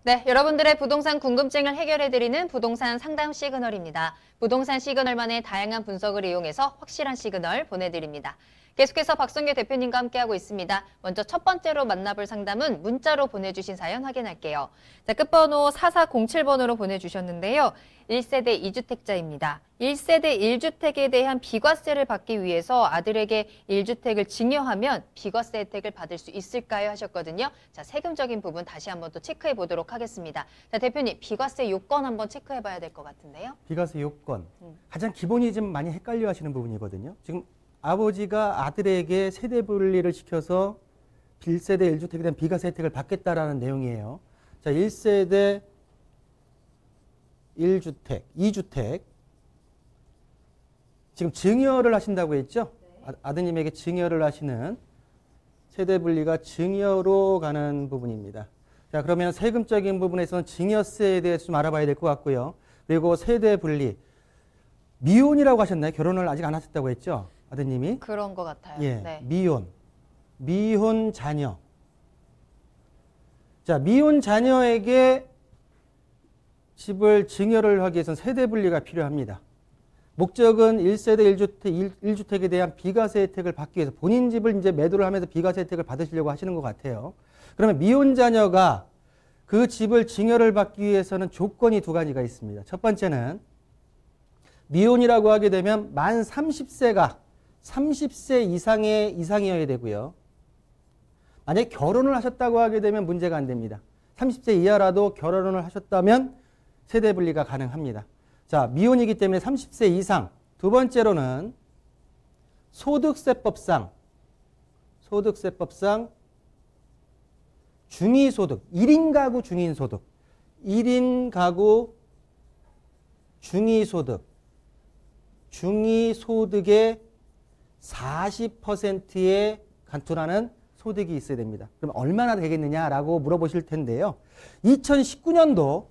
네, 여러분들의 부동산 궁금증을 해결해드리는 부동산 상담 시그널입니다. 부동산 시그널만의 다양한 분석을 이용해서 확실한 시그널 보내드립니다. 계속해서 박성규 대표님과 함께하고 있습니다. 먼저 첫 번째로 만나볼 상담은 문자로 보내주신 사연 확인할게요. 자, 끝번호 4407번으로 보내주셨는데요. 1세대 2주택자입니다. 1세대 1주택에 대한 비과세를 받기 위해서 아들에게 1주택을 증여하면 비과세 혜택을 받을 수 있을까요? 하셨거든요. 자, 세금적인 부분 다시 한번 또 체크해 보도록 하겠습니다. 자, 대표님, 비과세 요건 한번 체크해 봐야 될 것 같은데요. 비과세 요건. 가장 기본이 좀 많이 헷갈려 하시는 부분이거든요. 지금 아버지가 아들에게 세대 분리를 시켜서 1세대 1주택에 대한 비과세 혜택을 받겠다라는 내용이에요. 자, 1세대 1주택, 2주택. 지금 증여를 하신다고 했죠? 네. 아드님에게 증여를 하시는 세대 분리가 증여로 가는 부분입니다. 자, 그러면 세금적인 부분에서는 증여세에 대해서 좀 알아봐야 될 것 같고요. 그리고 세대 분리. 미혼이라고 하셨나요? 결혼을 아직 안 하셨다고 했죠? 아드님이? 그런 것 같아요. 예, 네. 미혼 자녀. 자, 미혼 자녀에게 집을 증여를 하기 위해서는 세대 분리가 필요합니다. 목적은 1세대 1주택에 대한 비과세 혜택을 받기 위해서 본인 집을 이제 매도를 하면서 비과세 혜택을 받으시려고 하시는 것 같아요. 그러면 미혼 자녀가 그 집을 증여를 받기 위해서는 조건이 두 가지가 있습니다. 첫 번째는 미혼이라고 하게 되면 만 30세 이상이어야 되고요. 만약에 결혼을 하셨다고 하게 되면 문제가 안 됩니다. 30세 이하라도 결혼을 하셨다면 세대 분리가 가능합니다. 자, 미혼이기 때문에 30세 이상. 두 번째로는 소득세법상 중위소득, 1인 가구 중위소득, 1인 가구 중위소득의 40%에 간투하는 소득이 있어야 됩니다. 그럼 얼마나 되겠느냐라고 물어보실 텐데요. 2019년도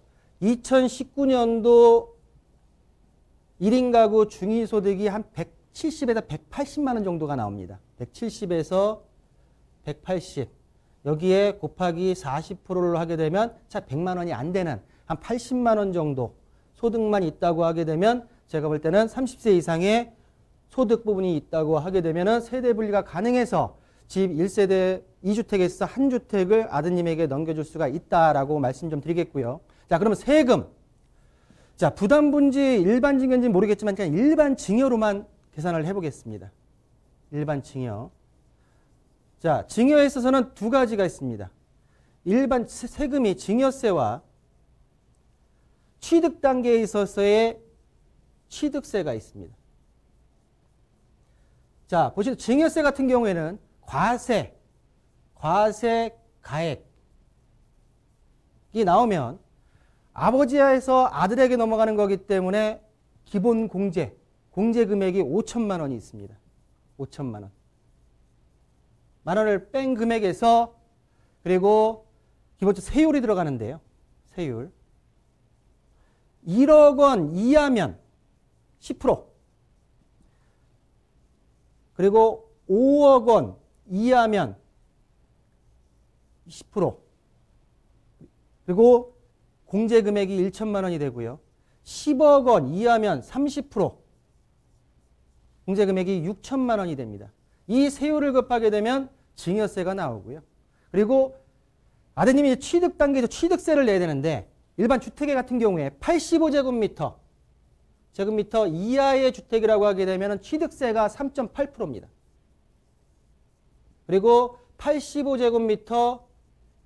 1인 가구 중위소득이 한 170에서 180만 원 정도가 나옵니다. 170에서 180. 여기에 곱하기 40%를 하게 되면 차 100만 원이 안 되는 한 80만 원 정도 소득만 있다고 하게 되면 제가 볼 때는 30세 이상의 소득 부분이 있다고 하게 되면 세대 분리가 가능해서 집 1세대 2주택에서 한 주택을 아드님에게 넘겨줄 수가 있다라고 말씀 좀 드리겠고요. 자, 그러면 세금. 자, 부담분지 일반 증여인지 모르겠지만 그냥 일반 증여로만 계산을 해보겠습니다. 일반 증여. 자, 증여에 있어서는 두 가지가 있습니다. 일반 세금이 증여세와 취득 단계에 있어서의 취득세가 있습니다. 자, 보시면 증여세 같은 경우에는 과세 가액이 나오면 아버지하에서 아들에게 넘어가는 거기 때문에 기본 공제 금액이 5천만 원이 있습니다. 5천만 원. 만 원을 뺀 금액에서 그리고 기본적으로 세율이 들어가는데요. 세율. 1억 원 이하면 10%. 그리고 5억 원 이하면 10%. 그리고 공제 금액이 1천만 원이 되고요. 10억 원 이하면 30%. 공제 금액이 6천만 원이 됩니다. 이 세율을 곱하게 되면 증여세가 나오고요. 그리고 아드님이 취득 단계에서 취득세를 내야 되는데 일반 주택의 같은 경우에 85제곱미터 이하의 주택이라고 하게 되면 취득세가 3.8%입니다. 그리고 85제곱미터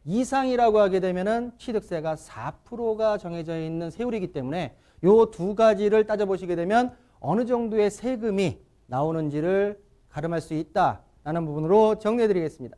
이상이라고 하게 되면 취득세가 4%가 정해져 있는 세율이기 때문에 이 두 가지를 따져보시게 되면 어느 정도의 세금이 나오는지를 가름할 수 있다라는 부분으로 정리해드리겠습니다.